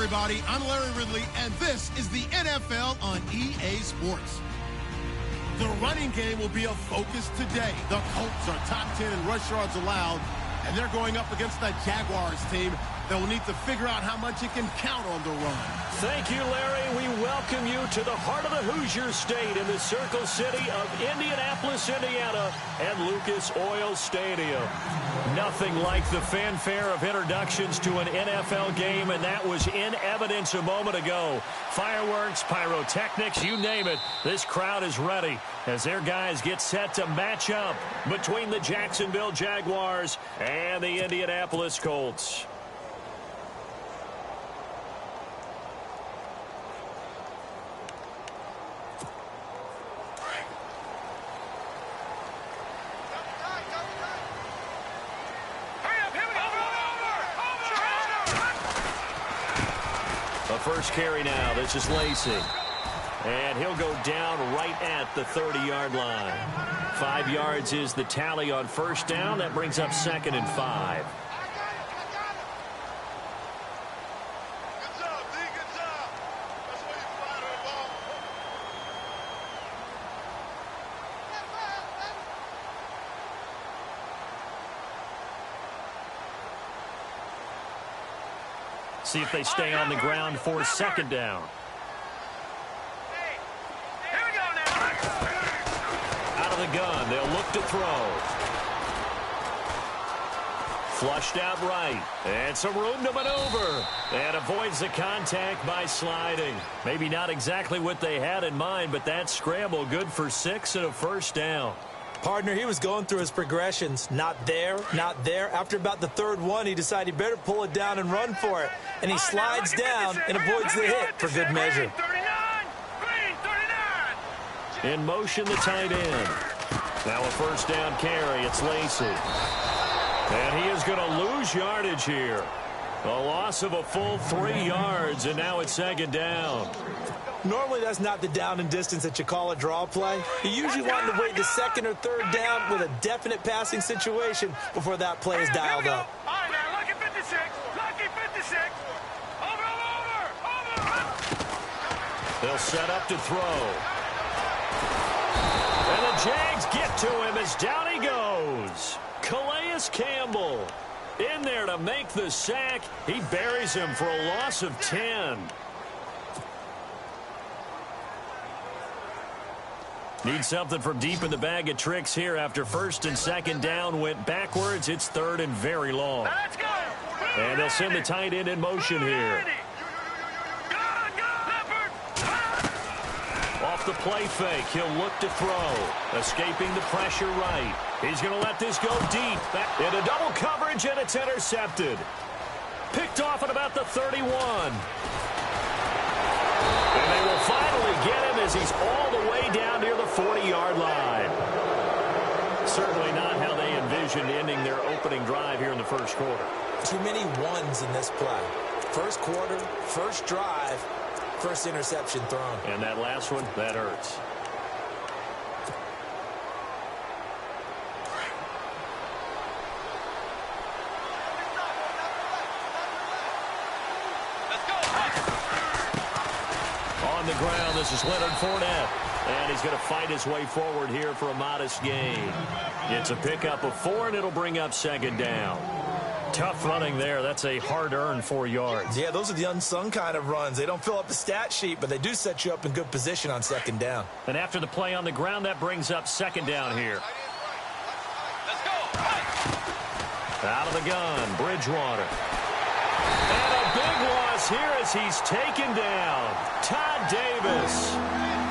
everybody. I'm Larry Ridley, and this is the NFL on EA Sports. The running game will be a focus today. The Colts are top 10 in rush yards allowed, and they're going up against the Jaguars team that will need to figure out how much it can count on the run. Thank you, Larry. We welcome you to the heart of the Hoosier State in the Circle City of Indianapolis, Indiana, and Lucas Oil Stadium. Nothing like the fanfare of introductions to an NFL game, and that was in evidence a moment ago. Fireworks, pyrotechnics, you name it. This crowd is ready as their guys get set to match up between the Jacksonville Jaguars and the Indianapolis Colts. First carry now. This is Lacey. And he'll go down right at the 30-yard line. 5 yards is the tally on first down. That brings up 2nd and 5. See if they stay on the ground for 2nd down. Here we go now. Out of the gun, they'll look to throw. Flushed out right. And some room to maneuver. And avoids the contact by sliding. Maybe not exactly what they had in mind, but that scramble good for 6 and a first down. Partner, he was going through his progressions. Not there, not there. After about the 3rd one, he decided he better pull it down and run for it. And he slides down and avoids the hit for good measure. In motion, the tight end. Now a first down carry. It's Lacey. And he is going to lose yardage here. A loss of a full 3 yards, and now it's 2nd down. Normally, that's not the down and distance that you call a draw play. You usually want to wait the 2nd or 3rd down with a definite passing situation before that play is dialed up. All right, now, lucky 56. Lucky 56. Over. They'll set up to throw. And the Jags get to him as down he goes. Calais Campbell in there to make the sack. He buries him for a loss of 10. Need something from deep in the bag of tricks here after 1st and 2nd down went backwards. It's 3rd and very long. Let's go. And they'll send the tight end in motion here. Off the play fake, he'll look to throw. Escaping the pressure right. He's going to let this go deep. Into double coverage, and it's intercepted. Picked off at about the 31. And they will finally get him as he's all the way down near the 40-yard line. Certainly not how they envisioned ending their opening drive here in the 1st quarter. Too many ones in this play. 1st quarter, 1st drive, 1st interception thrown. And that last one, that hurts. On the ground, this is Leonard Fournette. And he's going to fight his way forward here for a modest gain. It's a pickup of 4, and it'll bring up 2nd down. Tough running there. That's a hard-earned 4 yards. Yeah, those are the unsung kind of runs. They don't fill up the stat sheet, but they do set you up in good position on 2nd down. And after the play on the ground, that brings up 2nd down here. Let's go. Out of the gun, Bridgewater. And a big loss here as he's taken down. Todd Davis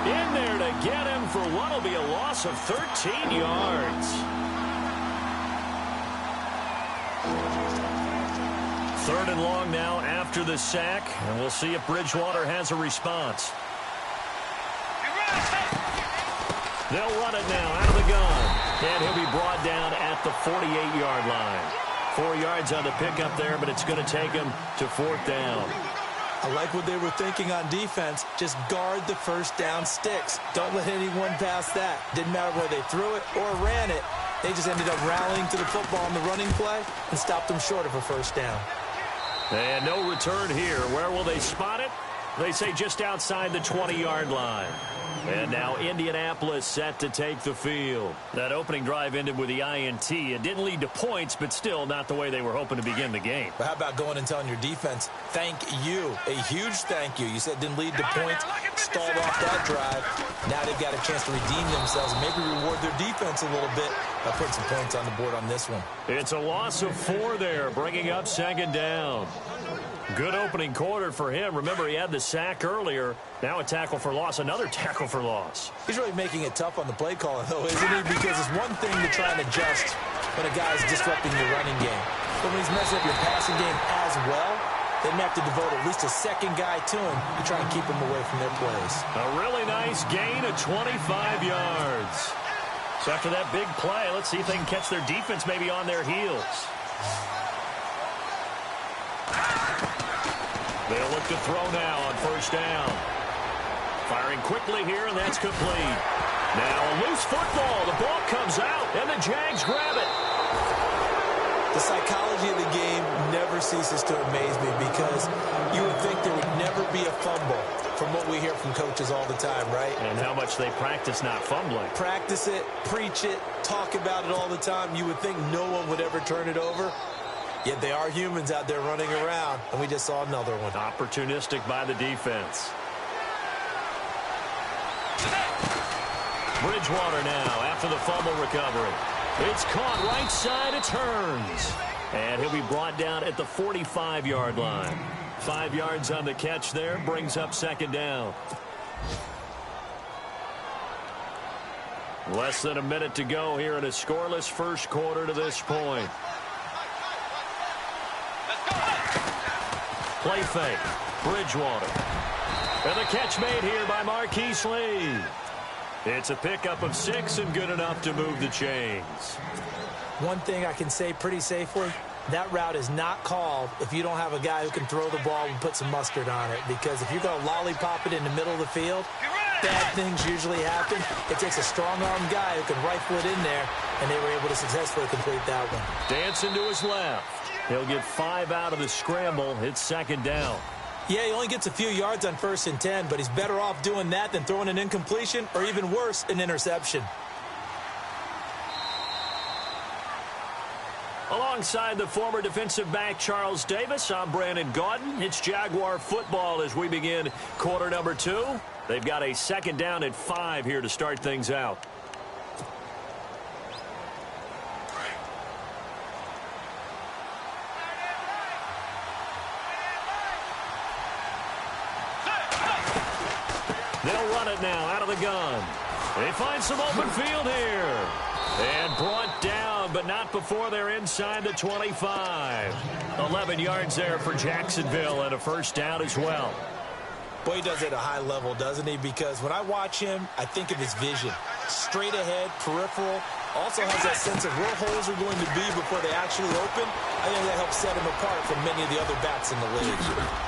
in there to get him for what will be a loss of 13 yards. 3rd and long now after the sack, and we'll see if Bridgewater has a response. They'll run it now out of the gun, and he'll be brought down at the 48-yard line. 4 yards on the pickup there, but it's going to take him to 4th down. I like what they were thinking on defense. Just guard the 1st down sticks. Don't let anyone pass that. Didn't matter whether they threw it or ran it. They just ended up rallying to the football on the running play and stopped them short of a 1st down. And no return here. Where will they spot it? They say just outside the 20-yard line. And now Indianapolis set to take the field. That opening drive ended with the INT. It didn't lead to points, but still not the way they were hoping to begin the game. But how about going and telling your defense, thank you, a huge thank you. You said it didn't lead to points, stalled off that drive. Now they've got a chance to redeem themselves and maybe reward their defense a little bit by putting some points on the board on this one. It's a loss of 4 there, bringing up second down. Good opening quarter for him. Remember, he had the sack earlier. Now a tackle for loss, another tackle for loss. He's really making it tough on the play caller, though, isn't he? Because it's one thing to try and adjust when a guy's disrupting your running game. But when he's messing up your passing game as well, they have to devote at least a second guy to him to try and keep him away from their plays. A really nice gain of 25 yards. So after that big play, let's see if they can catch their defense maybe on their heels. They'll look to throw now on first down. Firing quickly here, and that's complete. Now a loose football. The ball comes out, and the Jags grab it. The psychology of the game never ceases to amaze me because you would think there would never be a fumble from what we hear from coaches all the time, right? And how much they practice not fumbling. Practice it, preach it, talk about it all the time. You would think no one would ever turn it over. Yet they are humans out there running around, and we just saw another one. Opportunistic by the defense. Bridgewater now after the fumble recovery. It's caught right side, it turns. And he'll be brought down at the 45-yard line. 5 yards on the catch there, brings up second down. Less than a minute to go here in a scoreless first quarter to this point. Play fake. Bridgewater. And the catch made here by Marquise Lee. It's a pickup of 6 and good enough to move the chains. One thing I can say pretty safely, that route is not called if you don't have a guy who can throw the ball and put some mustard on it. Because if you're going to lollipop it in the middle of the field, bad things usually happen. It takes a strong-arm guy who can rifle it in there, and they were able to successfully complete that one. Dancing to his left. He'll get 5 out of the scramble. It's second down. Yeah, he only gets a few yards on 1st and 10, but he's better off doing that than throwing an incompletion or even worse, an interception. Alongside the former defensive back Charles Davis, I'm Brandon Gaudin. It's Jaguar football as we begin quarter number 2. They've got a second down at 5 here to start things out. They'll run it now out of the gun. They find some open field here. And brought down, but not before they're inside the 25. 11 yards there for Jacksonville and a first down as well. Boy, he does it at a high level, doesn't he? Because when I watch him, I think of his vision. Straight ahead, peripheral. Also has that sense of where holes are going to be before they actually open. I think that helps set him apart from many of the other backs in the league.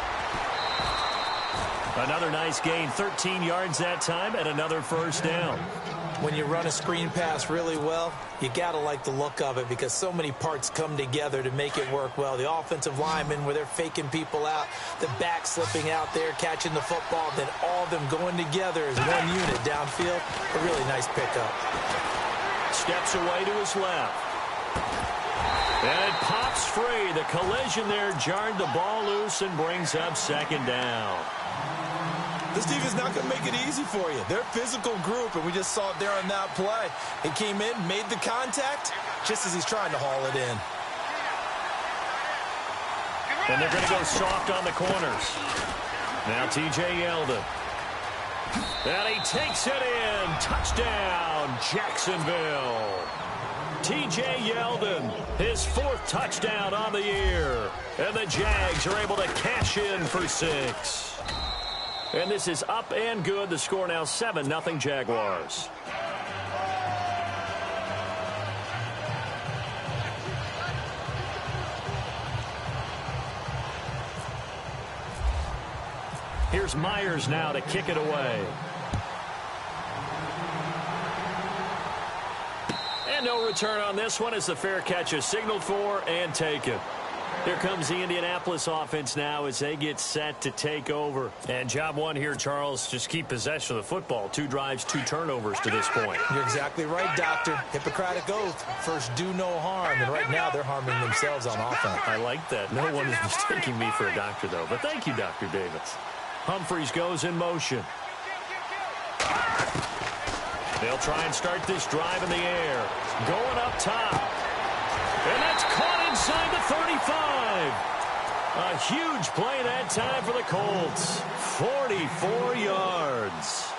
Another nice gain, 13 yards that time, and another first down. When you run a screen pass really well, you got to like the look of it because so many parts come together to make it work well. The offensive linemen, where they're faking people out, the back slipping out there, catching the football, then all of them going together as one unit downfield. A really nice pickup. Steps away to his left. And it pops free. The collision there jarred the ball loose and brings up second down. This defense is not going to make it easy for you. They're a physical group, and we just saw it there on that play. He came in, made the contact, just as he's trying to haul it in. And they're going to go soft on the corners. Now T.J. Yeldon. And he takes it in. Touchdown, Jacksonville. T.J. Yeldon, his 4th touchdown on the year. And the Jags are able to cash in for 6. And this is up and good. The score now 7-0 Jaguars. Here's Myers now to kick it away. And no return on this one as the fair catch is signaled for and taken. Here comes the Indianapolis offense now as they get set to take over. And job one here, Charles, just keep possession of the football. 2 drives, 2 turnovers to this point. You're exactly right, Doctor. Hippocratic oath. First, do no harm. And right now, they're harming themselves on offense. I like that. No one is mistaking me for a doctor, though. But thank you, Dr. Davis. Humphries goes in motion. They'll try and start this drive in the air. Going up top. And that's caught inside the 35. A huge play that time for the Colts. 44 yards.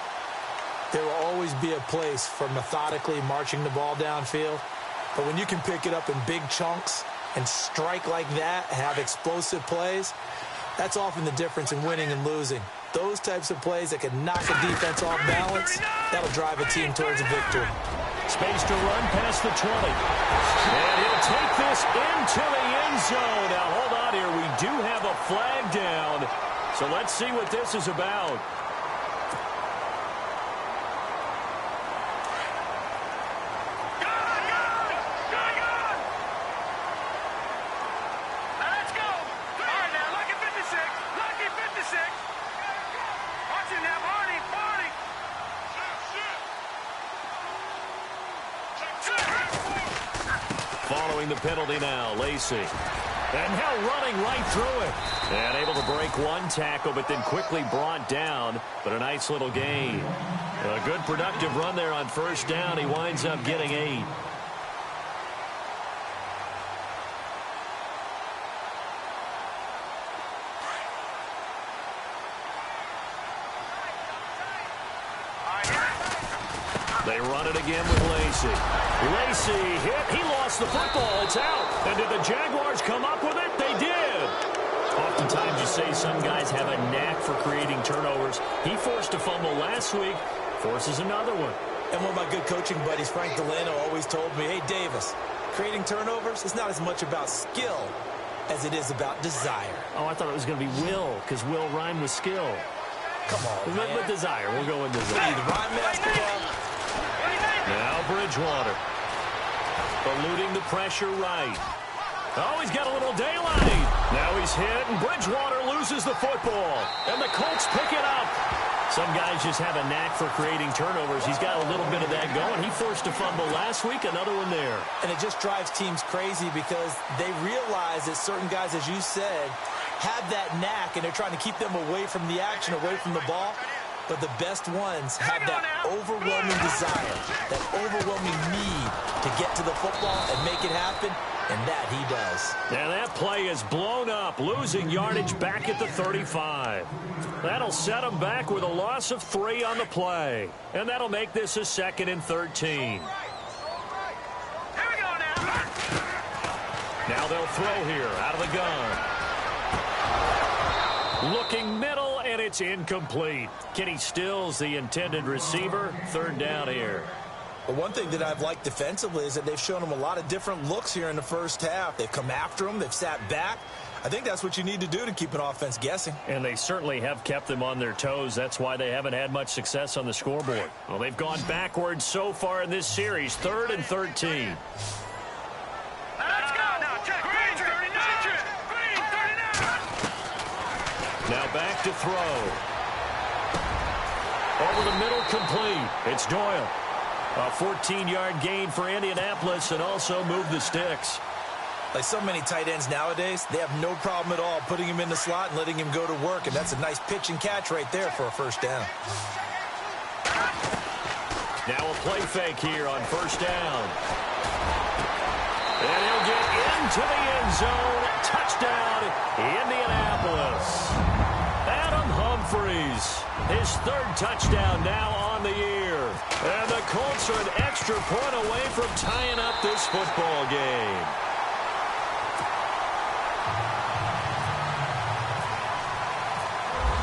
There will always be a place for methodically marching the ball downfield. But when you can pick it up in big chunks and strike like that, have explosive plays, that's often the difference in winning and losing. Those types of plays that can knock a defense off balance, that'll drive a team towards a victory. Space to run past the 20. And he'll take this into the end zone. Now, hold on here. We do have a flag down. So let's see what this is about. Following the penalty now, Lacey. And now running right through it. And able to break one tackle, but then quickly brought down. But a nice little gain. A good productive run there on first down. He winds up getting 8. They run it again with Lacey. Lacey hit. He lost the football. It's out. And did the Jaguars come up with it? They did. Oftentimes you say some guys have a knack for creating turnovers. He forced a fumble last week. Forces another one. And one of my good coaching buddies, Frank Delano, always told me, hey, Davis, creating turnovers is not as much about skill as it is about desire. Oh, I thought it was going to be will, because will rhyme with skill. Come on, man. With desire. We'll go with desire. Hey, the rhyme master. Now Bridgewater. Eluding the pressure right. Oh, he's got a little daylight. Now he's hit, and Bridgewater loses the football. And the Colts pick it up. Some guys just have a knack for creating turnovers. He's got a little bit of that going. He forced a fumble last week, another one there. And it just drives teams crazy because they realize that certain guys, as you said, have that knack, and they're trying to keep them away from the action, away from the ball. But the best ones have that overwhelming desire, that overwhelming need to get to the football and make it happen, and that he does. And that play is blown up, losing yardage back at the 35. That'll set him back with a loss of 3 on the play. And that'll make this a 2nd and 13. Now they'll throw here out of the gun. Looking middle, and it's incomplete. Kenny Stills, the intended receiver. 3rd down here. But one thing that I've liked defensively is that they've shown him a lot of different looks here in the first half. They've come after him. They've sat back. I think that's what you need to do to keep an offense guessing. And they certainly have kept them on their toes. That's why they haven't had much success on the scoreboard. Well, they've gone backwards so far in this series. 3rd and 13. Now back to throw. Over the middle, complete. It's Doyle. A 14-yard gain for Indianapolis, and also move the sticks. Like so many tight ends nowadays, they have no problem at all putting him in the slot and letting him go to work, and that's a nice pitch and catch right there for a first down. Now a play fake here on first down. And he'll get into the end zone. Touchdown, Indianapolis. Adam Humphries, his 3rd touchdown now on the year. And the Colts are an extra point away from tying up this football game.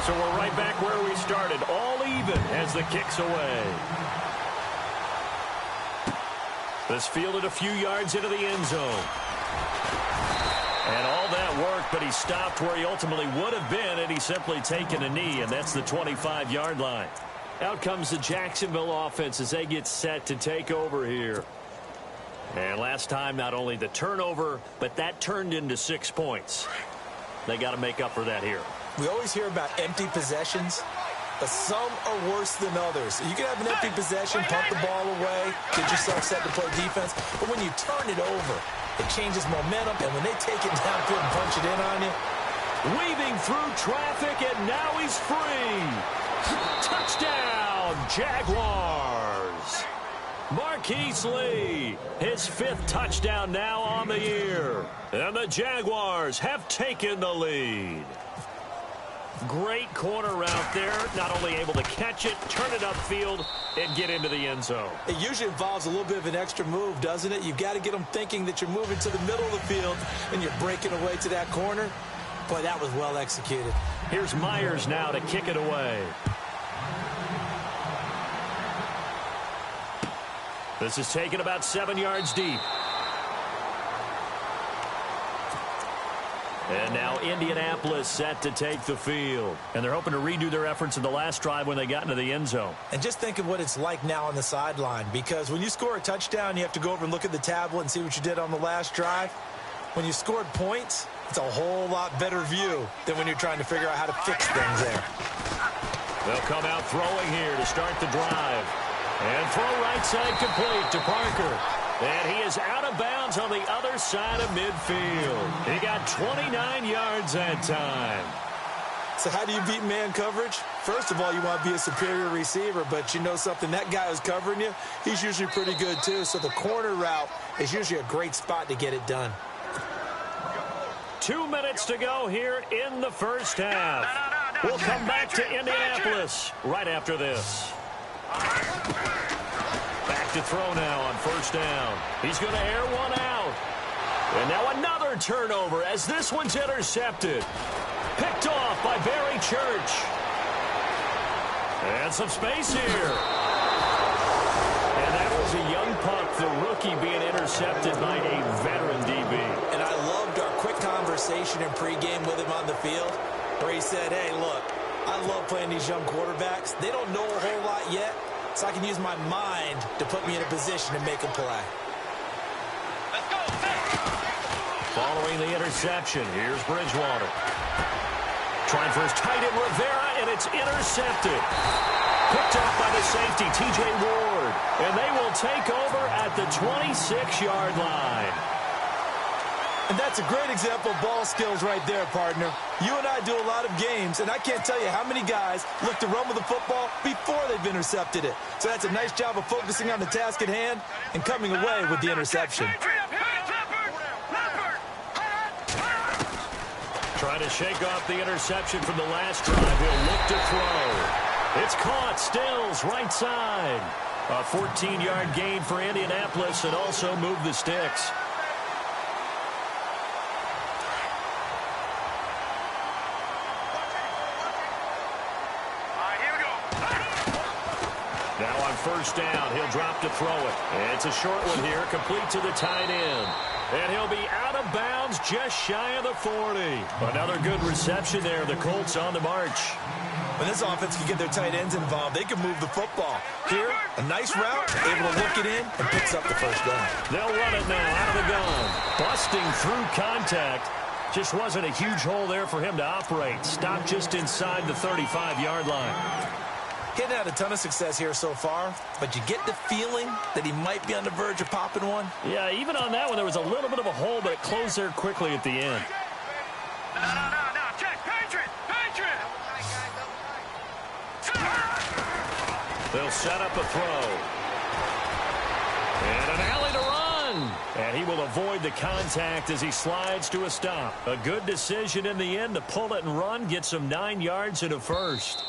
So we're right back where we started, all even as the kick's away. This fielded a few yards into the end zone. And all that worked, but he stopped where he ultimately would have been, and he's simply taken a knee, and that's the 25-yard line. Out comes the Jacksonville offense as they get set to take over here. And last time, not only the turnover, but that turned into 6 points. They got to make up for that here. We always hear about empty possessions, but some are worse than others. You can have an empty possession, pump the ball away, get yourself set to play defense, but when you turn it over, it changes momentum, and when they take it downfield and punch it in on you. Weaving through traffic, and now he's free. Touchdown, Jaguars. Marquise Lee, his 5th touchdown now on the year. And the Jaguars have taken the lead. Great corner route there. Not only able to catch it, turn it upfield, and get into the end zone. It usually involves a little bit of an extra move, doesn't it? You've got to get them thinking that you're moving to the middle of the field, and you're breaking away to that corner. Boy, that was well executed. Here's Myers now to kick it away. This is taken about 7 yards deep. And now Indianapolis set to take the field. And they're hoping to redo their efforts in the last drive when they got into the end zone. And just think of what it's like now on the sideline, because when you score a touchdown, you have to go over and look at the tablet and see what you did on the last drive. When you scored points, it's a whole lot better view than when you're trying to figure out how to fix things there. They'll come out throwing here to start the drive. And throw right side complete to Parker. And he is out of bounds on the other side of midfield. He got 29 yards that time. So how do you beat man coverage? First of all, you want to be a superior receiver, but you know something, that guy who's covering you, he's usually pretty good too. So the corner route is usually a great spot to get it done. 2 minutes to go here in the first half. We'll come back to Indianapolis right after this. Back to throw now on first down. He's going to air one out. And now another turnover as this one's intercepted. Picked off by Barry Church. And some space here. And that was a young puck, the rookie being intercepted by a veteran DB. And I loved our quick conversation in pregame with him on the field where he said, hey, look, I love playing these young quarterbacks. They don't know a whole lot yet, so I can use my mind to put me in a position to make a play. Let's go. Following the interception, here's Bridgewater. Trying for his tight end, Rivera, and it's intercepted. Picked off by the safety, T.J. Ward. And they will take over at the 26-yard line. And that's a great example of ball skills right there, partner. You and I do a lot of games, and I can't tell you how many guys look to run with the football before they've intercepted it. So that's a nice job of focusing on the task at hand and coming away with the interception. Trying to shake off the interception from the last drive. He'll look to throw. It's caught. Stills right side. A 14-yard gain for Indianapolis and also move the sticks. Now on first down, he'll drop to throw it. It's a short one here, complete to the tight end. And he'll be out of bounds just shy of the 40. Another good reception there. The Colts on the march. When this offense can get their tight ends involved, they can move the football. Here, a nice route, able to look it in, and picks up the first down. They'll run it now out of the gun. Busting through contact. Just wasn't a huge hole there for him to operate. Stopped just inside the 35-yard line. Getting had a ton of success here so far, but you get the feeling that he might be on the verge of popping one. Yeah, even on that one, there was a little bit of a hole, but it closed there quickly at the end. No. Check. Patriot. They'll set up a throw. And an alley to run. And he will avoid the contact as he slides to a stop. A good decision in the end to pull it and run, get some 9 yards and a first.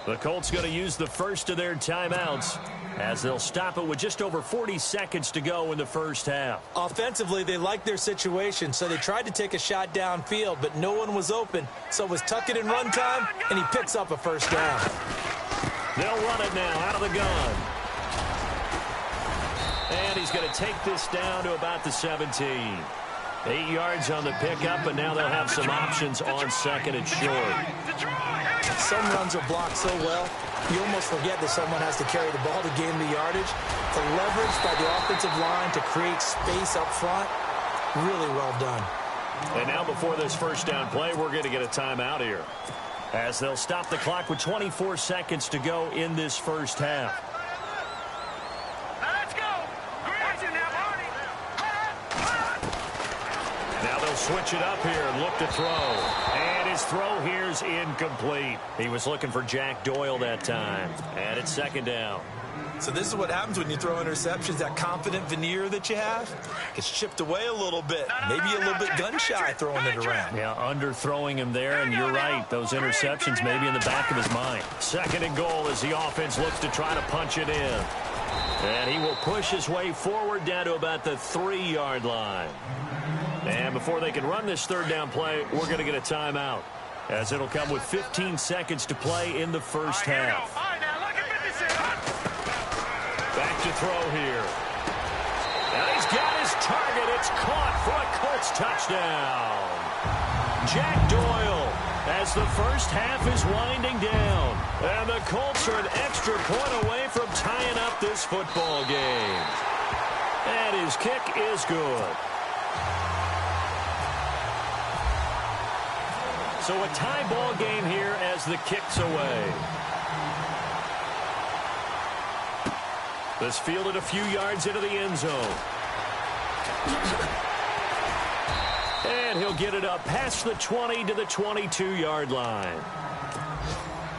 The Colts going to use the first of their timeouts as they'll stop it with just over 40 seconds to go in the first half. Offensively, they liked their situation, so they tried to take a shot downfield, but no one was open. So it was tuck it in run time, and he picks up a first down. They'll run it now out of the gun. And he's going to take this down to about the 17. 8 yards on the pickup, and now they'll have some options on second and short. Some runs are blocked so well, you almost forget that someone has to carry the ball to gain the yardage. The leverage by the offensive line to create space up front, really well done. And now before this first down play, we're going to get a timeout here, as they'll stop the clock with 24 seconds to go in this first half. Now they'll switch it up here and look to throw. And his throw here's incomplete. He was looking for Jack Doyle that time. And it's second down. So this is what happens when you throw interceptions. That confident veneer that you have gets chipped away a little bit. Maybe a little bit gun-shy throwing it around. Yeah, underthrowing him there, and you're right. Those interceptions may be in the back of his mind. Second and goal as the offense looks to try to punch it in. And he will push his way forward down to about the 3-yard line. And before they can run this third down play, we're going to get a timeout, as it'll come with 15 seconds to play in the first half. Back to throw here. And he's got his target. It's caught for a Colts touchdown. Jack Doyle, as the first half is winding down. And the Colts are an extra point away from tying up this football game. And his kick is good. So a tie ball game here as the kick's away. This fielded a few yards into the end zone. And he'll get it up past the 20 to the 22-yard line.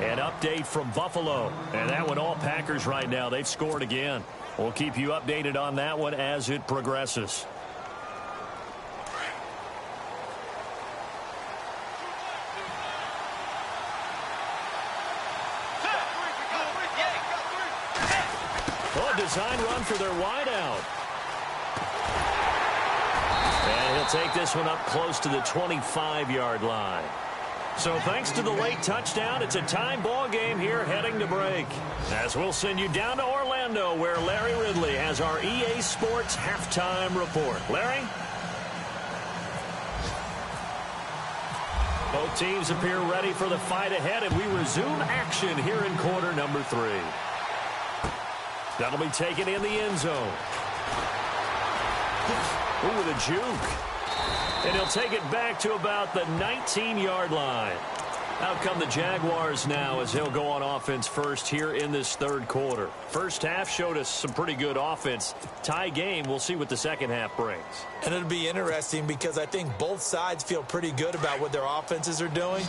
An update from Buffalo. And that one all Packers right now. They've scored again. We'll keep you updated on that one as it progresses. Design run for their wideout. And he'll take this one up close to the 25-yard line. So thanks to the late touchdown, it's a time ball game here heading to break. As we'll send you down to Orlando, where Larry Ridley has our EA Sports halftime report. Larry? Both teams appear ready for the fight ahead, and we resume action here in quarter number 3. That'll be taken in the end zone. Ooh, with a juke. And he'll take it back to about the 19-yard line. Out come the Jaguars now as he'll go on offense first here in this third quarter. First half showed us some pretty good offense. Tie game, we'll see what the second half brings. And it'll be interesting because I think both sides feel pretty good about what their offenses are doing.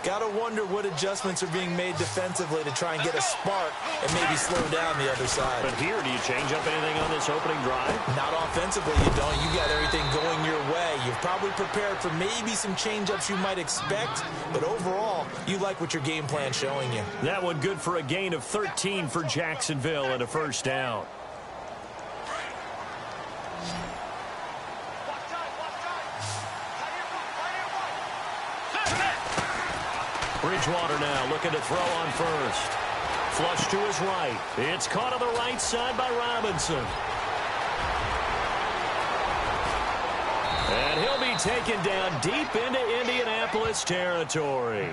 Got to wonder what adjustments are being made defensively to try and get a spark and maybe slow down the other side. But here, do you change up anything on this opening drive? Not offensively, you don't. You got everything going your way. You've probably prepared for maybe some change-ups you might expect, but overall, you like what your game plan's showing you. That one good for a gain of 13 for Jacksonville and a first down. Bridgewater now looking to throw on first. Flush to his right. It's caught on the right side by Robinson. And he'll be taken down deep into Indianapolis territory.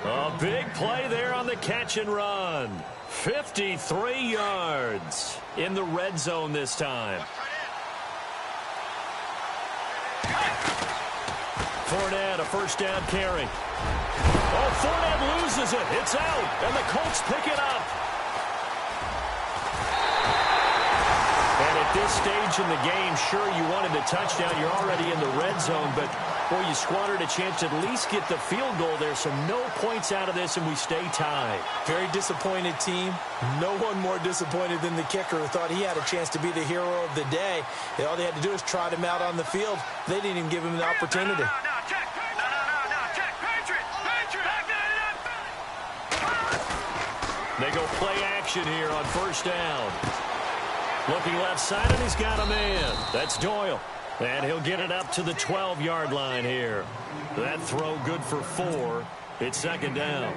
A big play there on the catch and run. 53 yards in the red zone this time. Fournette, a first down carry. Oh, Fournette loses it. It's out, and the Colts pick it up. And at this stage in the game, sure, you wanted a touchdown. You're already in the red zone, but, boy, you squandered a chance to at least get the field goal there, so no points out of this, and we stay tied. Very disappointed team. No one more disappointed than the kicker who thought he had a chance to be the hero of the day. All they had to do was trot him out on the field. They didn't even give him the opportunity. They go play action here on first down. Looking left side, and he's got a man. That's Doyle. And he'll get it up to the 12-yard line here. That throw good for 4. It's second down.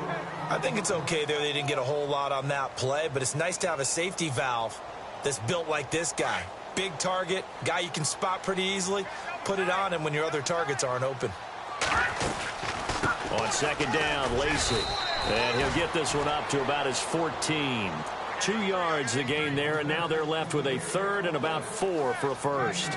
I think it's okay there. They didn't get a whole lot on that play, but it's nice to have a safety valve that's built like this guy. Big target, guy you can spot pretty easily. Put it on him when your other targets aren't open. On second down, Lacey. And he'll get this one up to about his 14. 2 yards the gain there, and now they're left with a third and about 4 for a first.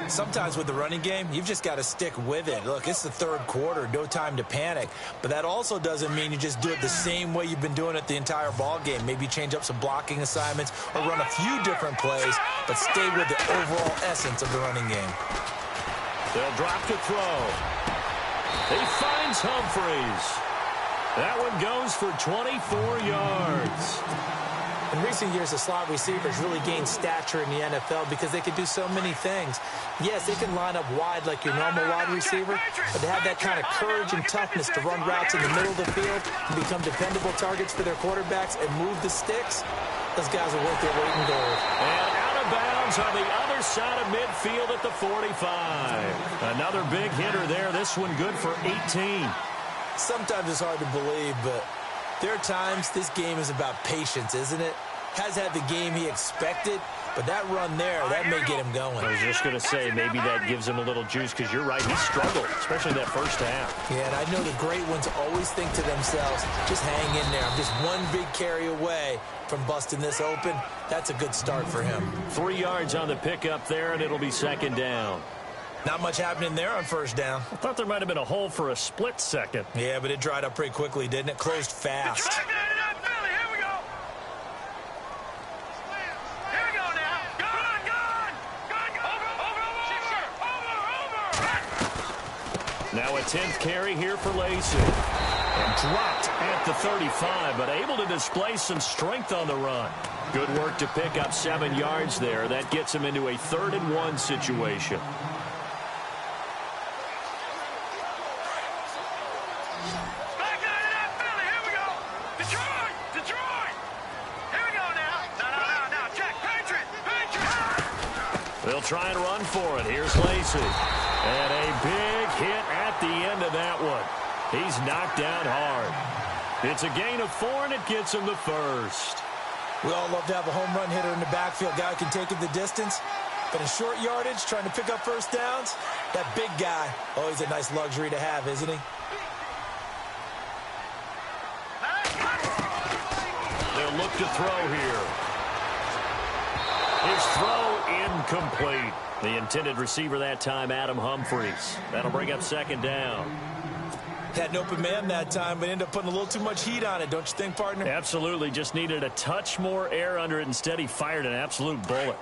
Sometimes with the running game, you've just got to stick with it. Look, it's the third quarter, no time to panic. But that also doesn't mean you just do it the same way you've been doing it the entire ball game. Maybe change up some blocking assignments or run a few different plays, but stay with the overall essence of the running game. They'll drop to throw. He finds Humphries. That one goes for 24 yards. In recent years, the slot receivers really gained stature in the NFL because they can do so many things. Yes, they can line up wide like your normal wide receiver, but they have that kind of courage and toughness to run routes in the middle of the field and become dependable targets for their quarterbacks and move the sticks. Those guys are worth their weight in gold. And out of bounds on the other side of midfield at the 45. Another big hitter there. This one good for 18. Sometimes it's hard to believe, but there are times this game is about patience, isn't it? Has had the game he expected, but that run there, that may get him going. I was just going to say, maybe that gives him a little juice, because you're right, he struggled, especially that first half. Yeah, and I know the great ones always think to themselves, just hang in there. I'm just one big carry away from busting this open. That's a good start for him. 3 yards on the pickup there, and it'll be second down. Not much happening there on first down. I thought there might have been a hole for a split second. Yeah, but it dried up pretty quickly, didn't it? Closed fast. Here we go. Here we go now. Over. Now a 10th carry here for Lacey. And dropped at the 35, but able to display some strength on the run. Good work to pick up 7 yards there. That gets him into a 3rd and 1 situation. They'll try and run for it. Here's Lacey. And a big hit at the end of that one. He's knocked down hard. It's a gain of 4, and it gets him the first. We all love to have a home run hitter in the backfield. Guy who can take it the distance. But in short yardage, trying to pick up first downs, that big guy, always a nice luxury to have, isn't he? They'll look to throw here. His throw incomplete. The intended receiver that time, Adam Humphries. That'll bring up second down. Had an open man that time, but ended up putting a little too much heat on it, don't you think, partner? Absolutely. Just needed a touch more air under it. Instead, he fired an absolute bullet.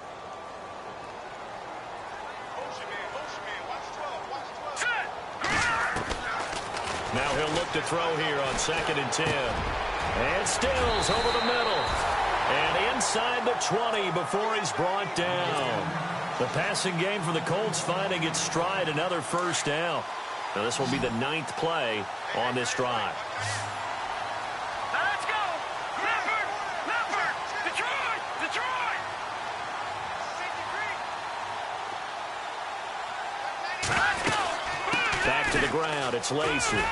Now he'll look to throw here on 2nd and 10. And Stills over the middle. And inside the 20 before he's brought down. The passing game for the Colts finding its stride, another first down. Now this will be the 9th play on this drive. Let's go! Leopard! Detroit! Let's go! Back to the ground, it's Lacey.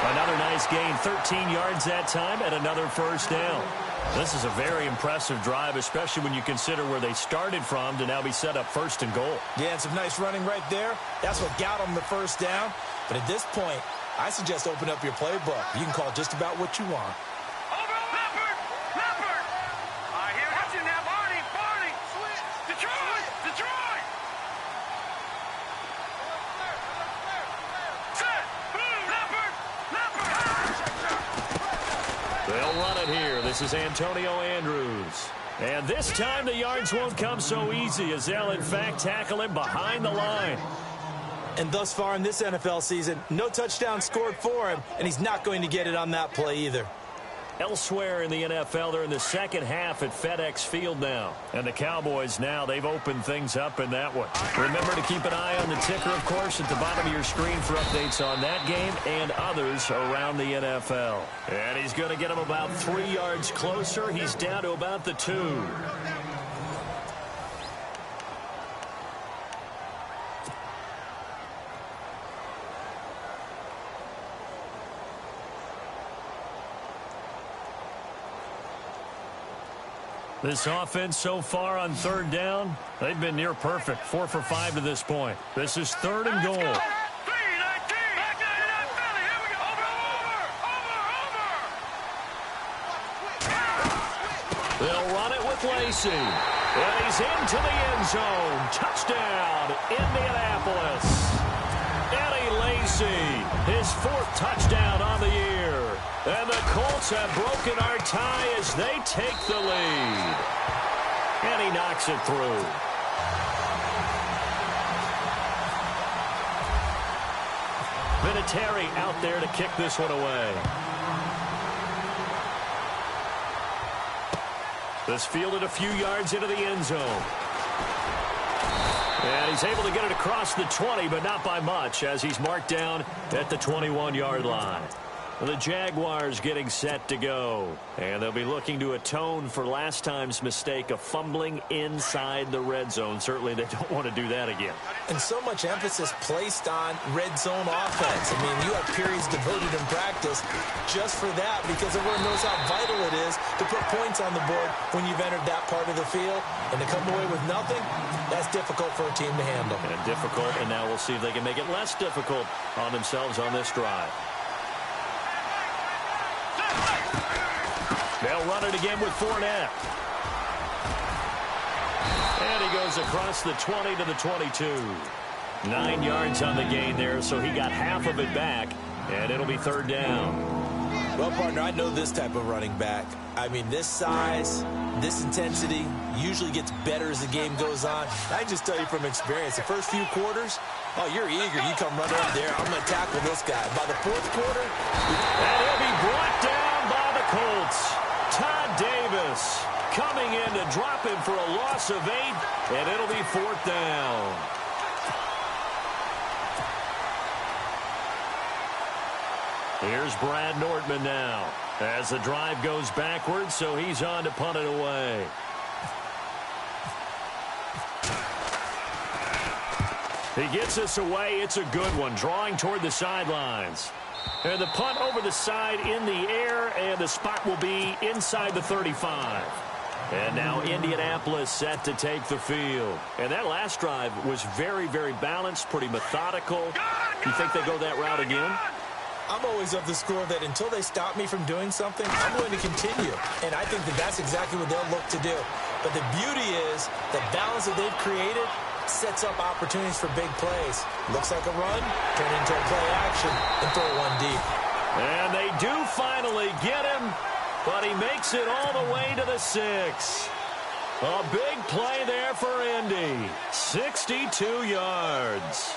Another nice gain, 13 yards that time, and another first down. This is a very impressive drive, especially when you consider where they started from to now be set up 1st and goal. Yeah, and some nice running right there. That's what got them the first down. But at this point, I suggest open up your playbook. You can call just about what you want. Over, Leopard! I hear you now, Barney! Detroit! Set! Leopard! They'll run it here. This is Antonio Andrews. And this time the yards won't come so easy as they'll, in fact, tackle him behind the line. And thus far in this NFL season, no touchdown scored for him, and he's not going to get it on that play either. Elsewhere in the NFL, they're in the second half at FedEx Field now. And the Cowboys now, they've opened things up in that one. Remember to keep an eye on the ticker, of course, at the bottom of your screen for updates on that game and others around the NFL. And he's going to get him about 3 yards closer. He's down to about the 2. This offense so far on third down, they've been near perfect. 4 for 5 to this point. This is 3rd and goal. They'll run it with Lacey. And he's into the end zone. Touchdown, Indianapolis. Eddie Lacy, his 4th touchdown on the year. And the Colts have broken our tie as they take the lead. And he knocks it through. Vinatieri out there to kick this one away. This fielded a few yards into the end zone. And he's able to get it across the 20, but not by much, as he's marked down at the 21-yard line. The Jaguars getting set to go. And they'll be looking to atone for last time's mistake of fumbling inside the red zone. Certainly they don't want to do that again. And so much emphasis placed on red zone offense. I mean, you have periods devoted in practice just for that, because everyone knows how vital it is to put points on the board when you've entered that part of the field. And to come away with nothing, that's difficult for a team to handle. And difficult, and now we'll see if they can make it less difficult on themselves on this drive. They'll run it again with Fournette. And he goes across the 20 to the 22. 9 yards on the gain there, so he got half of it back, and it'll be 3rd down. Well, partner, I know this type of running back. I mean, this size, this intensity usually gets better as the game goes on. I can just tell you from experience, the first few quarters, oh, you're eager. You come running up there. I'm going to tackle this guy. By the 4th quarter, and he'll be brought down by the Colts. Todd Davis coming in to drop him for a loss of 8, and it'll be 4th down. Here's Brad Nordman now as the drive goes backwards, so he's on to punt it away. He gets us away. It's a good one, drawing toward the sidelines. And the punt over the side in the air, and the spot will be inside the 35. And now Indianapolis set to take the field. And that last drive was very, very balanced, pretty methodical. You think they go that route again? I'm always of the score that until they stop me from doing something, I'm going to continue. And I think that that's exactly what they'll look to do. But the beauty is the balance that they've created sets up opportunities for big plays. Looks like a run, turn into a play action, and throw one deep. And they do finally get him, but he makes it all the way to the 6. A big play there for Indy. 62 yards.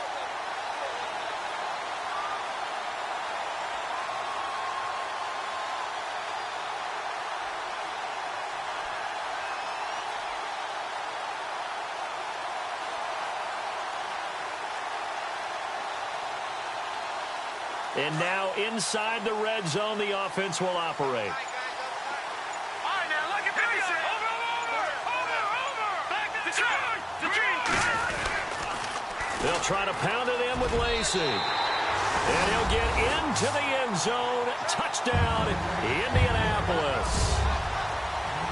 And now inside the red zone, the offense will operate. They'll try to pound it in with Lacey. And he'll get into the end zone. Touchdown, Indianapolis.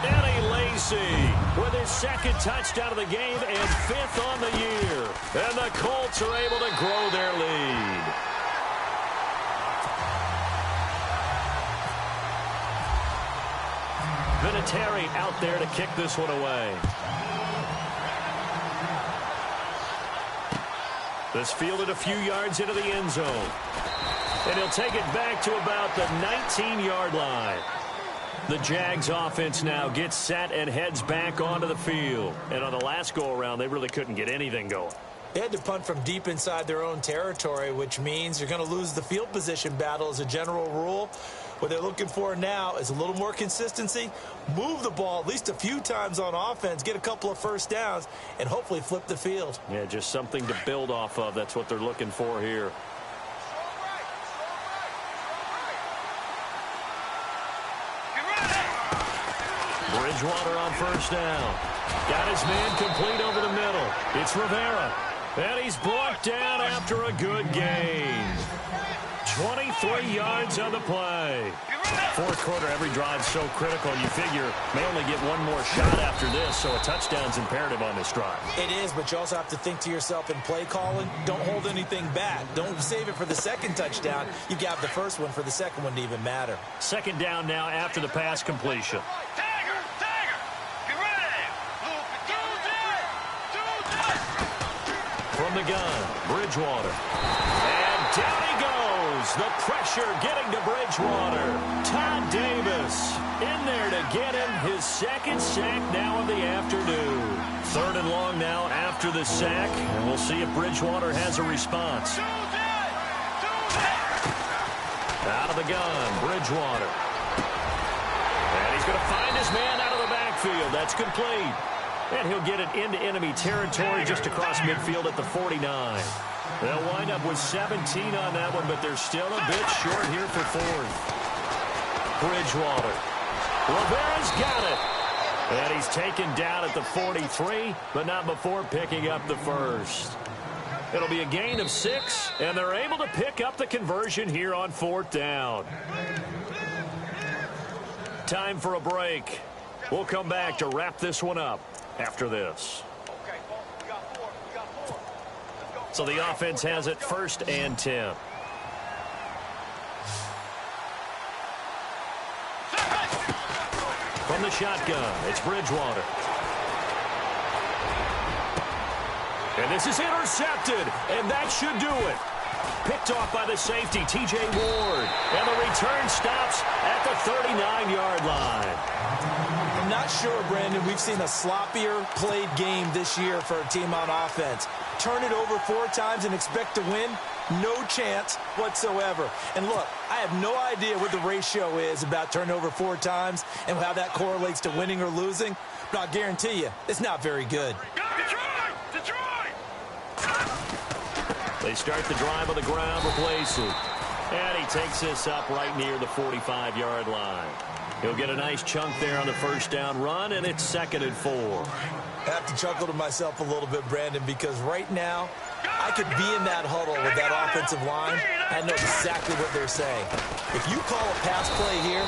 Eddie Lacy with his 2nd touchdown of the game and 5th on the year. And the Colts are able to grow their lead. Vinatieri out there to kick this one away. This fielded a few yards into the end zone. And he'll take it back to about the 19-yard line. The Jags offense now gets set and heads back onto the field. And on the last go-around, they really couldn't get anything going. They had to punt from deep inside their own territory, which means you're going to lose the field position battle as a general rule. What they're looking for now is a little more consistency, move the ball at least a few times on offense, get a couple of first downs, and hopefully flip the field. Yeah, just something to build off of. That's what they're looking for here. Bridgewater on first down. Got his man complete over the middle. It's Rivera. And he's brought down after a good gain. 23 yards on the play. Fourth quarter, every drive's so critical, and you figure may only get one more shot after this, so a touchdown's imperative on this drive. It is, but you also have to think to yourself in play calling, don't hold anything back. Don't save it for the second touchdown. You got the first one for the second one to even matter. Second down now after the pass completion. Tiger, Tiger, get ready. From the gun, Bridgewater. And down he goes. The pressure getting to Bridgewater. Todd Davis in there to get him his second sack now of the afternoon. Third and long now after the sack, and we'll see if Bridgewater has a response. Out of the gun, Bridgewater. And he's going to find his man out of the backfield. That's complete. And he'll get it into enemy territory just across midfield at the 49. They'll wind up with 17 on that one, but they're still a bit short here for fourth. Bridgewater. Rivera's got it. And he's taken down at the 43, but not before picking up the first. It'll be a gain of 6, and they're able to pick up the conversion here on fourth down. Time for a break. We'll come back to wrap this one up after this. So the offense has it 1st and 10. From the shotgun, it's Bridgewater. And this is intercepted, and that should do it. Picked off by the safety, T.J. Ward. And the return stops at the 39-yard line. I'm not sure, Brandon, we've seen a sloppier played game this year for a team on offense. Turn it over 4 times and expect to win? No chance whatsoever. And look, I have no idea what the ratio is about turning over 4 times and how that correlates to winning or losing. But I'll guarantee you, it's not very good. They start the drive on the ground with Lacey. And he takes this up right near the 45-yard line. He'll get a nice chunk there on the first down run, and it's 2nd and 4. I have to chuckle to myself a little bit, Brandon, because right now I could be in that huddle with that offensive line. I know exactly what they're saying. If you call a pass play here,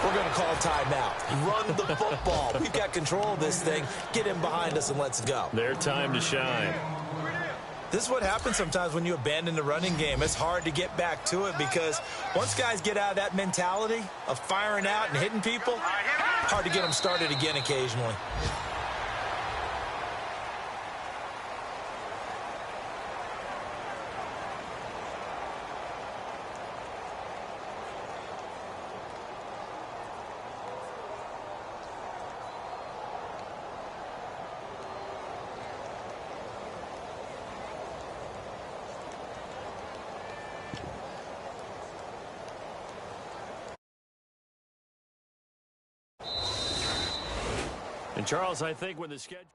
we're going to call timeout. Run the football. We've got control of this thing. Get him behind us and let's go. Their time to shine. This is what happens sometimes when you abandon the running game. It's hard to get back to it because once guys get out of that mentality of firing out and hitting people, hard to get them started again occasionally. And, Charles, I think when the schedule...